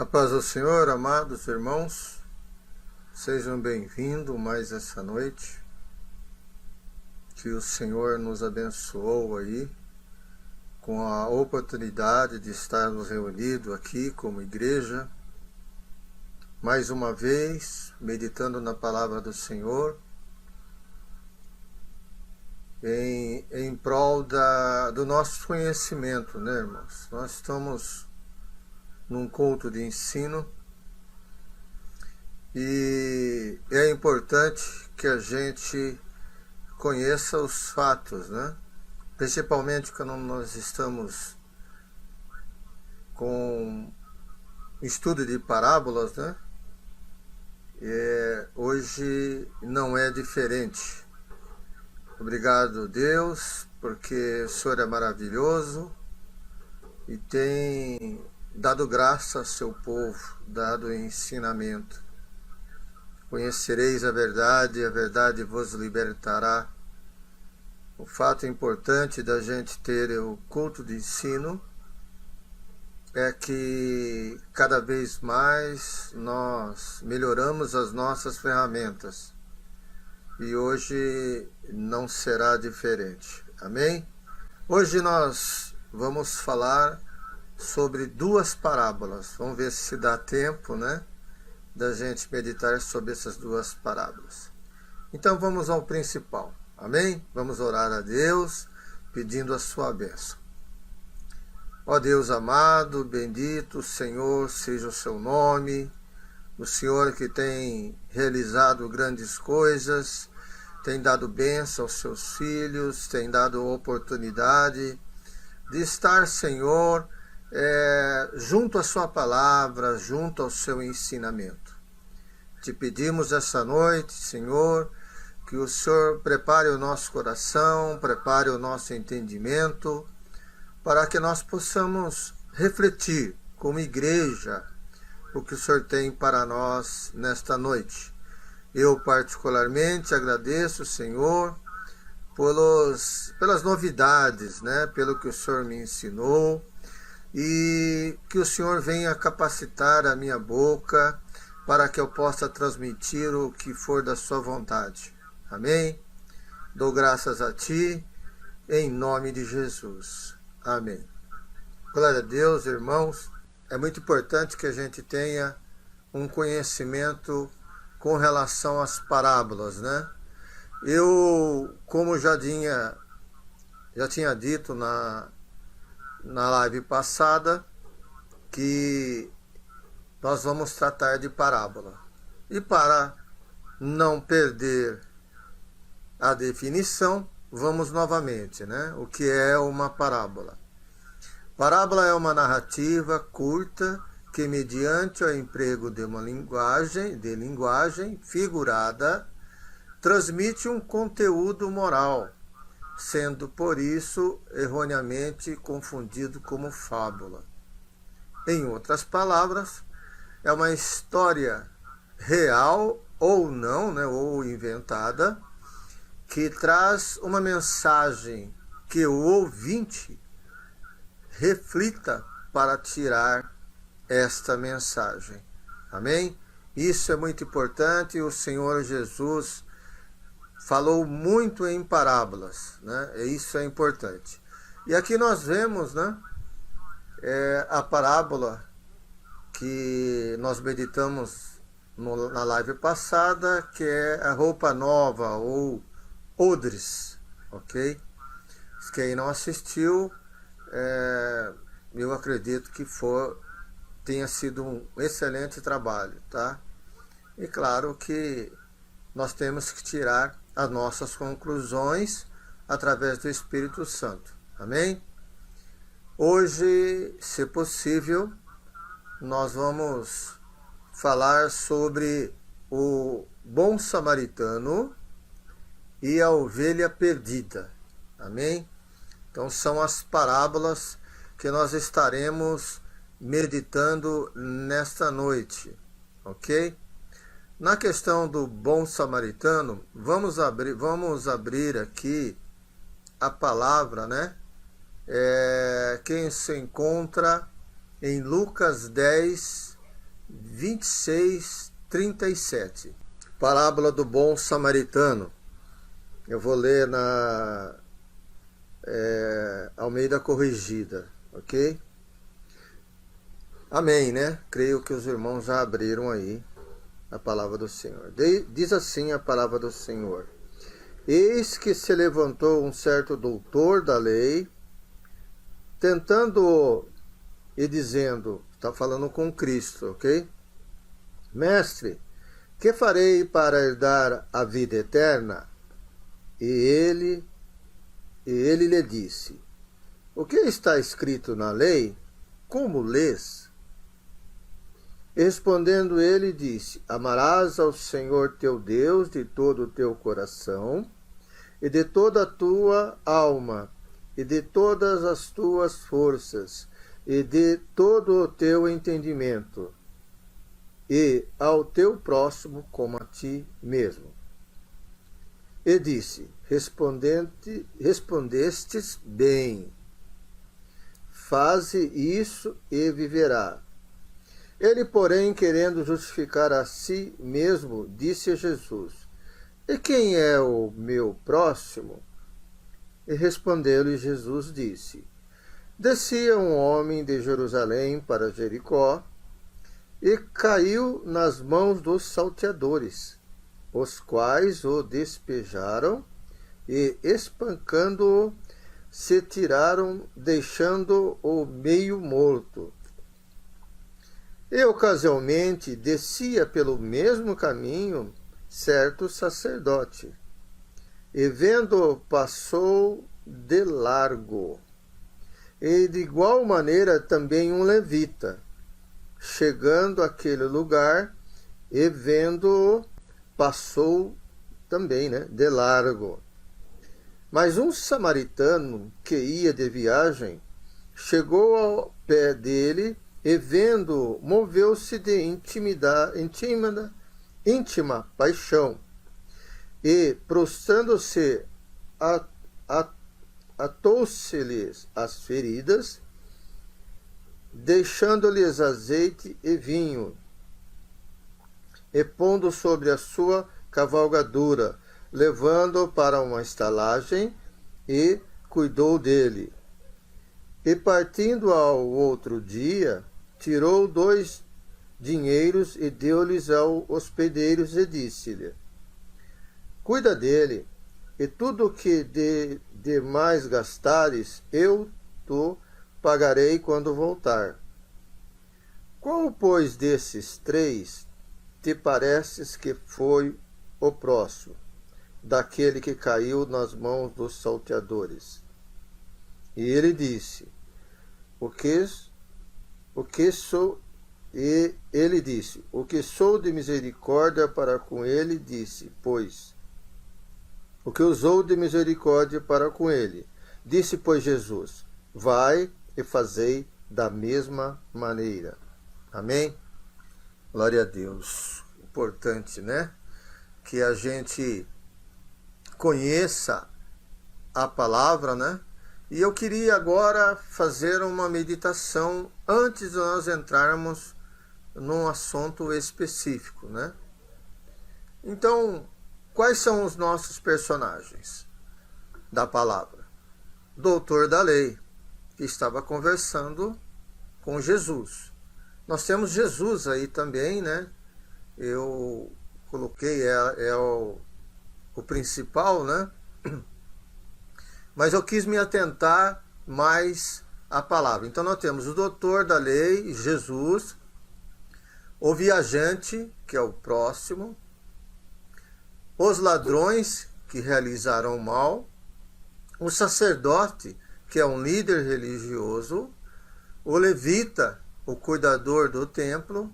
A paz do Senhor, amados irmãos, sejam bem-vindos mais essa noite, que o Senhor nos abençoou aí, com a oportunidade de estarmos reunidos aqui como igreja, mais uma vez, meditando na palavra do Senhor, em prol do nosso conhecimento, né, irmãos? Nós estamos num culto de ensino e é importante que a gente conheça os fatos, né? Principalmente quando nós estamos com estudo de parábolas, né? Hoje não é diferente. Obrigado, Deus, porque o Senhor é maravilhoso e tem dado graça ao seu povo, dado ensinamento. Conhecereis a verdade vos libertará. O fato importante da gente ter o culto de ensino é que cada vez mais nós melhoramos as nossas ferramentas. E hoje não será diferente. Amém? Hoje nós vamos falar sobre duas parábolas. Vamos ver se dá tempo, né, da gente meditar sobre essas duas parábolas. Então vamos ao principal. Amém? Vamos orar a Deus, pedindo a sua bênção. Ó Deus amado, bendito, Senhor, seja o seu nome. O Senhor que tem realizado grandes coisas, tem dado bênção aos seus filhos, tem dado oportunidade de estar, Senhor, junto à sua palavra, junto ao seu ensinamento. Te pedimos essa noite, Senhor, que o Senhor prepare o nosso coração, prepare o nosso entendimento, para que nós possamos refletir como igreja o que o Senhor tem para nós nesta noite. Eu particularmente agradeço, Senhor, pelas novidades, né, pelo que o Senhor me ensinou, e que o Senhor venha capacitar a minha boca para que eu possa transmitir o que for da sua vontade. Amém? Dou graças a Ti, em nome de Jesus. Amém. Glória a Deus, irmãos. É muito importante que a gente tenha um conhecimento com relação às parábolas, né? Eu, como já tinha dito na live passada, que nós vamos tratar de parábola. E para não perder a definição, vamos novamente, né? O que é uma parábola? Parábola é uma narrativa curta que, mediante o emprego de uma linguagem figurada, transmite um conteúdo moral, sendo por isso erroneamente confundido como fábula. Em outras palavras, é uma história real ou não, né, ou inventada, que traz uma mensagem que o ouvinte reflita para tirar esta mensagem. Amém? Isso é muito importante. O Senhor Jesus falou muito em parábolas, né? E isso é importante. E aqui nós vemos, né, a parábola que nós meditamos na live passada, que é a roupa nova ou odres, ok? Quem não assistiu, eu acredito que tenha sido um excelente trabalho, tá? E claro que nós temos que tirar as nossas conclusões através do Espírito Santo. Amém? Hoje, se possível, nós vamos falar sobre o bom samaritano e a ovelha perdida. Amém? Então são as parábolas que nós estaremos meditando nesta noite, ok? Na questão do bom samaritano, vamos abrir aqui a palavra, né? Quem se encontra em Lucas 10, 26, 37. Parábola do bom samaritano. Eu vou ler na Almeida Corrigida, ok? Amém, né? Creio que os irmãos já abriram aí a palavra do Senhor. Diz assim a palavra do Senhor: Eis que se levantou um certo doutor da lei, tentando e dizendo, está falando com Cristo, ok? Mestre, que farei para herdar a vida eterna? E ele lhe disse: O que está escrito na lei? Como lês? Respondendo ele, disse: Amarás ao Senhor teu Deus de todo o teu coração, e de toda a tua alma, e de todas as tuas forças, e de todo o teu entendimento, e ao teu próximo como a ti mesmo. E disse: Respondestes bem, faze isso e viverá. Ele, porém, querendo justificar a si mesmo, disse a Jesus: E quem é o meu próximo? E respondeu-lhe Jesus, disse: Descia um homem de Jerusalém para Jericó, e caiu nas mãos dos salteadores, os quais o despejaram, e, espancando-o, se tiraram, deixando-o meio morto. E ocasionalmente descia pelo mesmo caminho certo sacerdote, e vendo-o passou de largo. E de igual maneira também um levita, chegando àquele lugar, e vendo-o passou também, de largo. Mas um samaritano que ia de viagem chegou ao pé dele, e vendo-o, moveu-se de íntima paixão, e, prostrando-se, atou-se-lhes as feridas, deixando-lhes azeite e vinho, e pondo sobre a sua cavalgadura, levando-o para uma estalagem, e cuidou dele. E partindo ao outro dia, tirou 2 dinheiros e deu-lhes aos hospedeiros e disse-lhe: Cuida dele, e tudo o que de mais gastares, eu te pagarei quando voltar. Qual, pois, desses 3 te pareces que foi o próximo, daquele que caiu nas mãos dos salteadores? E ele disse: O que sou? E ele disse: O que sou de misericórdia para com ele, disse, pois. O que usou de misericórdia para com ele. Disse, pois, Jesus: Vai e fazei da mesma maneira. Amém? Glória a Deus. Importante, que a gente conheça a palavra, E eu queria agora fazer uma meditação antes de nós entrarmos num assunto específico, Então, quais são os nossos personagens da palavra? Doutor da lei, que estava conversando com Jesus. Nós temos Jesus aí também, Eu coloquei o principal, Mas eu quis me atentar mais à palavra. Então nós temos o doutor da lei, Jesus, o viajante, que é o próximo, os ladrões, que realizaram o mal, o sacerdote, que é um líder religioso, o levita, o cuidador do templo,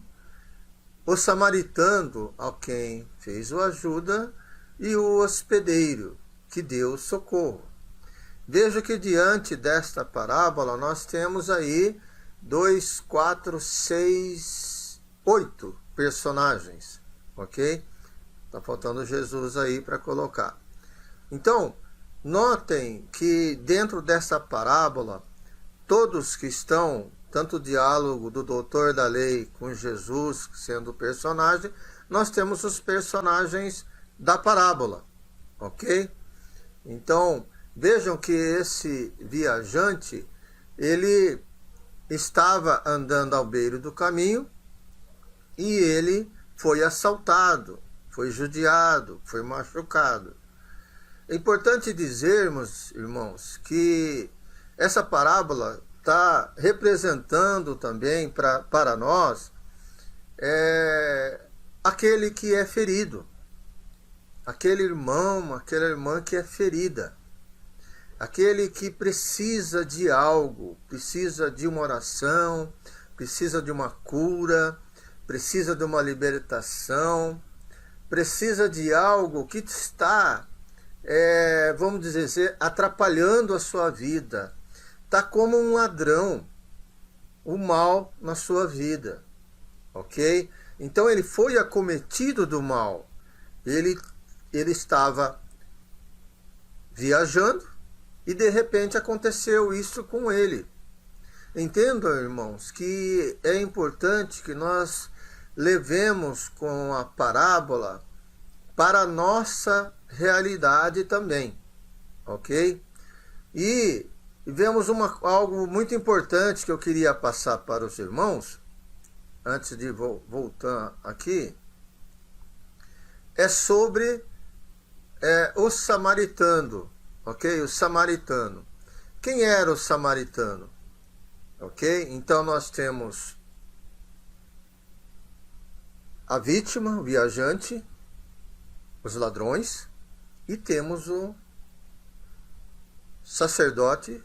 o samaritano, a quem fez o ajuda, e o hospedeiro, que deu socorro. Veja que diante desta parábola nós temos aí 2, 4, 6, 8 personagens, ok? Está faltando Jesus aí para colocar. Então, notem que dentro dessa parábola, todos que estão tanto o diálogo do doutor da lei com Jesus sendo o personagem, nós temos os personagens da parábola, ok? Então, vejam que esse viajante, ele estava andando ao beiro do caminho e ele foi assaltado, foi judiado, foi machucado. É importante dizermos, irmãos, que essa parábola está representando também para nós aquele que é ferido, aquele irmão, aquela irmã que é ferida, aquele que precisa de algo, precisa de uma oração, precisa de uma cura, precisa de uma libertação, precisa de algo que está, vamos dizer, atrapalhando a sua vida. Está como um ladrão, o mal na sua vida, ok? Então ele foi acometido do mal. Ele estava viajando e de repente aconteceu isso com ele. Entendam, irmãos, que é importante que nós levemos com a parábola para a nossa realidade também, ok? E vemos algo muito importante que eu queria passar para os irmãos, antes de voltar aqui, é sobre o samaritano, ok? O samaritano. Quem era o samaritano? Ok? Então nós temos a vítima, o viajante, os ladrões, e temos o sacerdote,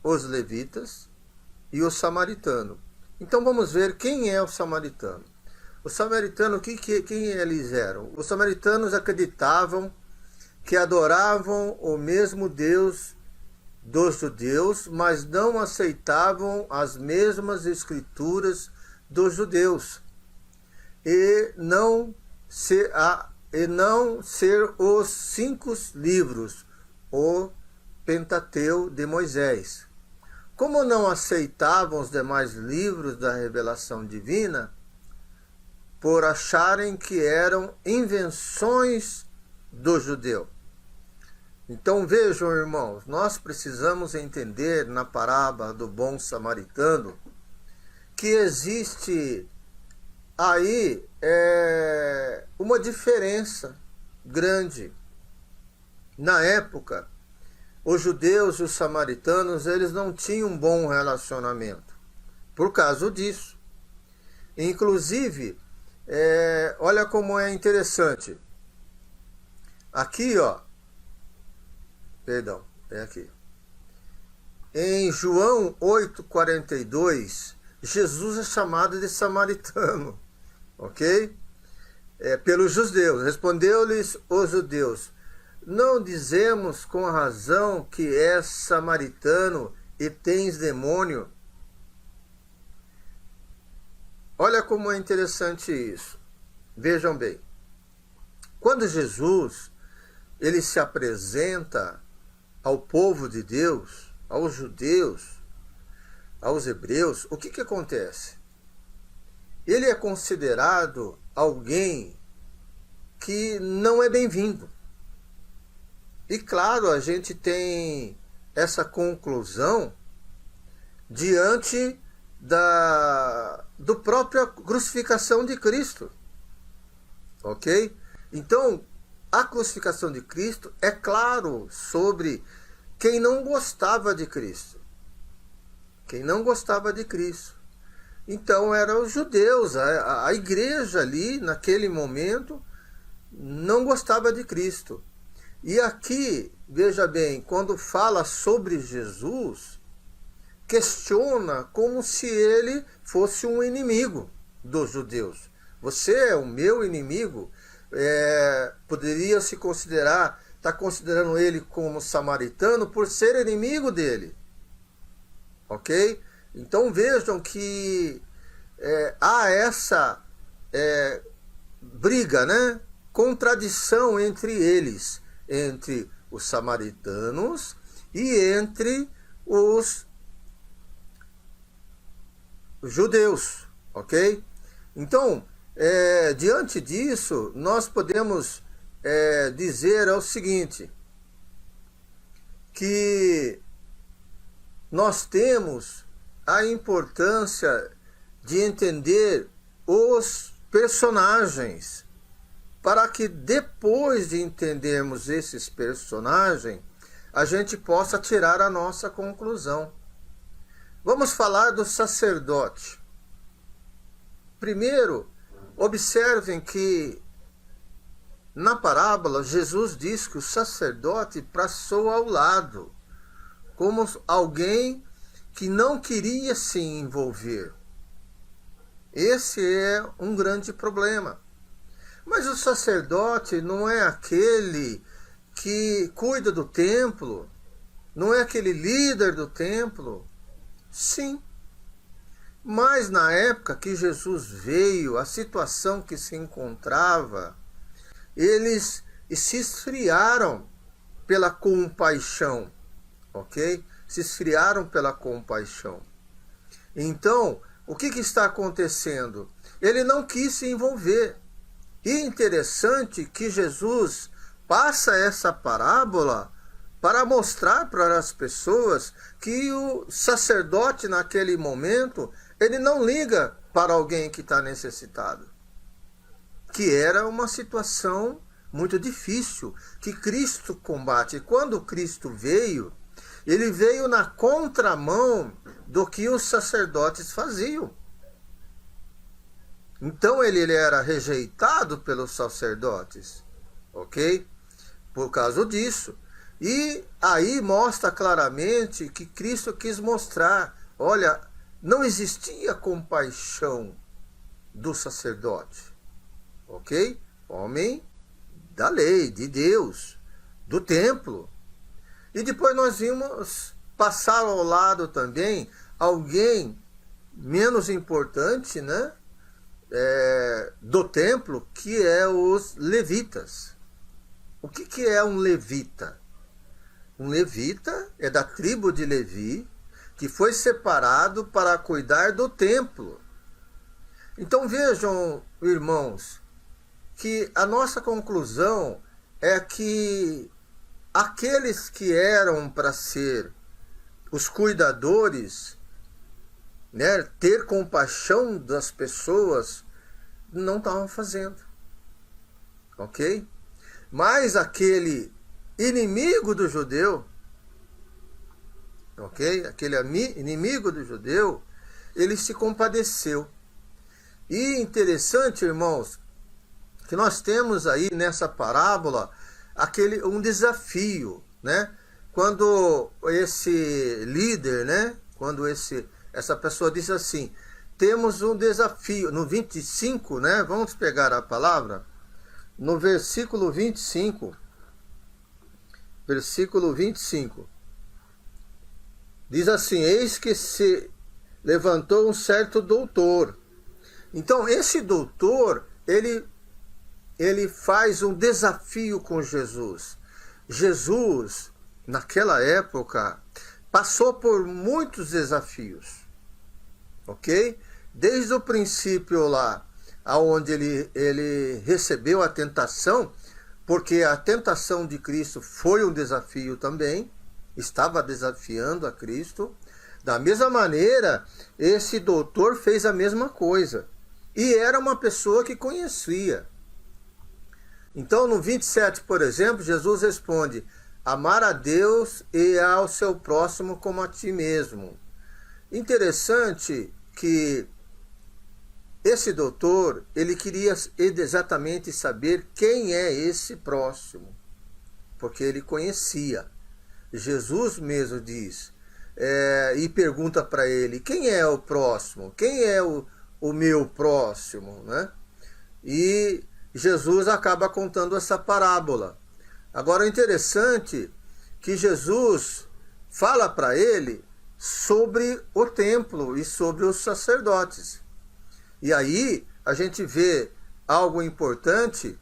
os levitas e o samaritano. Então vamos ver quem é o samaritano. O samaritano, quem eles eram? Os samaritanos acreditavam que adoravam o mesmo Deus dos judeus, mas não aceitavam as mesmas escrituras dos judeus, e não ser os 5 livros, o Pentateu de Moisés. Como não aceitavam os demais livros da revelação divina, por acharem que eram invenções do judeu. Então vejam, irmãos, nós precisamos entender na parábola do bom samaritano que existe aí uma diferença grande. Na época, os judeus e os samaritanos, eles não tinham um bom relacionamento por causa disso. Inclusive, olha como é interessante. Aqui, ó, perdão, é aqui. Em João 8,42, Jesus é chamado de samaritano, ok? Pelos judeus. Respondeu-lhes os judeus: não dizemos com razão que és samaritano e tens demônio? Olha como é interessante isso. Vejam bem. Quando Jesus ele se apresenta ao povo de Deus, aos judeus, aos hebreus, o que acontece? Ele é considerado alguém que não é bem-vindo. E claro, a gente tem essa conclusão diante do própria crucificação de Cristo, ok? Então, a crucificação de Cristo é claro sobre quem não gostava de Cristo. Quem não gostava de Cristo. Então eram os judeus, a igreja ali, naquele momento, não gostava de Cristo. E aqui, veja bem, quando fala sobre Jesus, questiona como se ele fosse um inimigo dos judeus. Você é o meu inimigo? Poderia se considerar, está considerando ele como samaritano por ser inimigo dele. Ok? Então vejam que há essa briga, né? Contradição entre eles, entre os samaritanos e entre os judeus, ok? Então, diante disso, nós podemos dizer o seguinte, que nós temos a importância de entender os personagens, para que depois de entendermos esses personagens, a gente possa tirar a nossa conclusão. Vamos falar do sacerdote. Primeiro, observem que na parábola Jesus diz que o sacerdote passou ao lado, como alguém que não queria se envolver. Esse é um grande problema. Mas o sacerdote não é aquele que cuida do templo? Não é aquele líder do templo? Sim. Mas na época que Jesus veio, a situação que se encontrava, eles se esfriaram pela compaixão, ok? Se esfriaram pela compaixão. Então, o que está acontecendo? Ele não quis se envolver. E interessante que Jesus passa essa parábola para mostrar para as pessoas que o sacerdote naquele momento, ele não liga para alguém que está necessitado. Que era uma situação muito difícil, que Cristo combate. E quando Cristo veio, ele veio na contramão do que os sacerdotes faziam. Então ele era rejeitado pelos sacerdotes, ok? Por causa disso. E aí mostra claramente que Cristo quis mostrar, olha, não existia compaixão do sacerdote, ok? Homem da lei, de Deus, do templo. E depois nós vimos passar ao lado também alguém menos importante, né? Do templo, que é os levitas. O que é um levita? Um levita é da tribo de Levi, que foi separado para cuidar do templo. Então vejam, irmãos, que a nossa conclusão é que aqueles que eram para ser os cuidadores, né, ter compaixão das pessoas, não estavam fazendo, ok? Mas aquele inimigo do judeu, ok? Aquele inimigo do judeu, ele se compadeceu. E interessante, irmãos, que nós temos aí nessa parábola um desafio, né? Quando esse líder, né? Quando essa pessoa diz assim, temos um desafio. No 25, né? Vamos pegar a palavra. No versículo 25. Versículo 25. Diz assim, eis que se levantou um certo doutor. Então, esse doutor, ele faz um desafio com Jesus. Jesus, naquela época, passou por muitos desafios, ok? Desde o princípio lá, onde ele recebeu a tentação, porque a tentação de Cristo foi um desafio também, estava desafiando a Cristo. Da mesma maneira, esse doutor fez a mesma coisa. E era uma pessoa que conhecia. Então, no 27, por exemplo, Jesus responde, amar a Deus e ao seu próximo como a ti mesmo. Interessante que esse doutor, ele queria exatamente saber quem é esse próximo, porque ele conhecia. Jesus mesmo diz, e pergunta para ele, quem é o próximo? Quem é o meu próximo? Né? E Jesus acaba contando essa parábola. Agora, o interessante é que Jesus fala para ele sobre o templo e sobre os sacerdotes. E aí a gente vê algo importante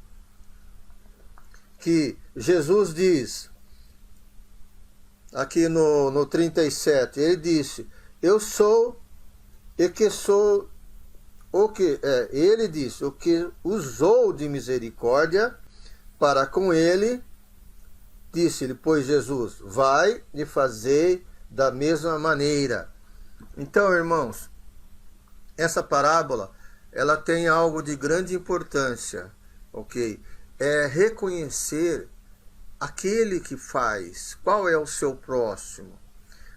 que Jesus diz, aqui no 37, ele disse, eu sou e que sou o que ele diz, o que usou de misericórdia para com ele, disse-lhe, pois Jesus, vai e fazei da mesma maneira. Então, irmãos, essa parábola, ela tem algo de grande importância, ok? É reconhecer aquele que faz. Qual é o seu próximo?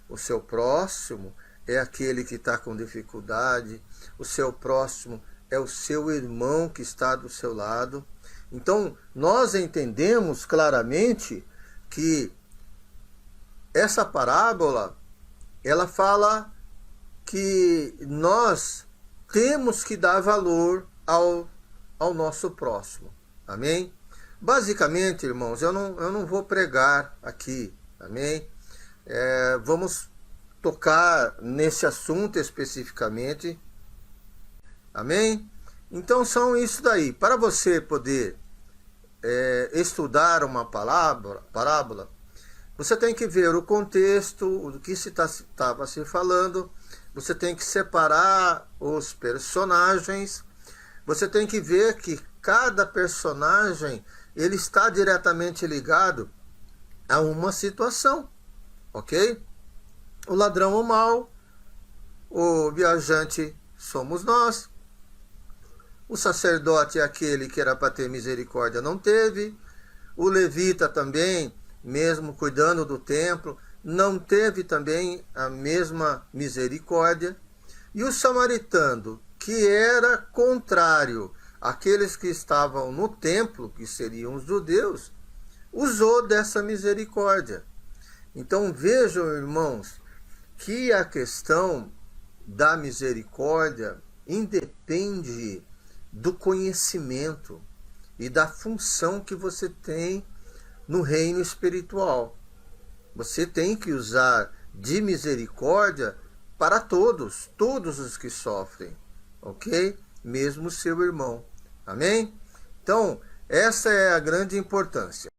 O seu próximo é aquele que está com dificuldade, o seu próximo é o seu irmão que está do seu lado. Então, nós entendemos claramente que essa parábola, ela fala que nós temos que dar valor ao nosso próximo. Amém? Basicamente, irmãos, eu não vou pregar aqui. Amém? Vamos tocar nesse assunto especificamente. Amém? Então são isso daí. Para você poder estudar uma parábola, você tem que ver o contexto, o que estava se falando, você tem que separar os personagens, você tem que ver que cada personagem ele está diretamente ligado a uma situação, ok? O ladrão, o mau, o viajante somos nós, o sacerdote é aquele que era para ter misericórdia, não teve, o levita também, mesmo cuidando do templo, não teve também a mesma misericórdia, e o samaritano, que era contrário àqueles que estavam no templo, que seriam os judeus, usou dessa misericórdia. Então vejam, irmãos, que a questão da misericórdia independe do conhecimento e da função que você tem no reino espiritual. Você tem que usar de misericórdia para todos os que sofrem, ok? Mesmo seu irmão. Amém? Então, essa é a grande importância.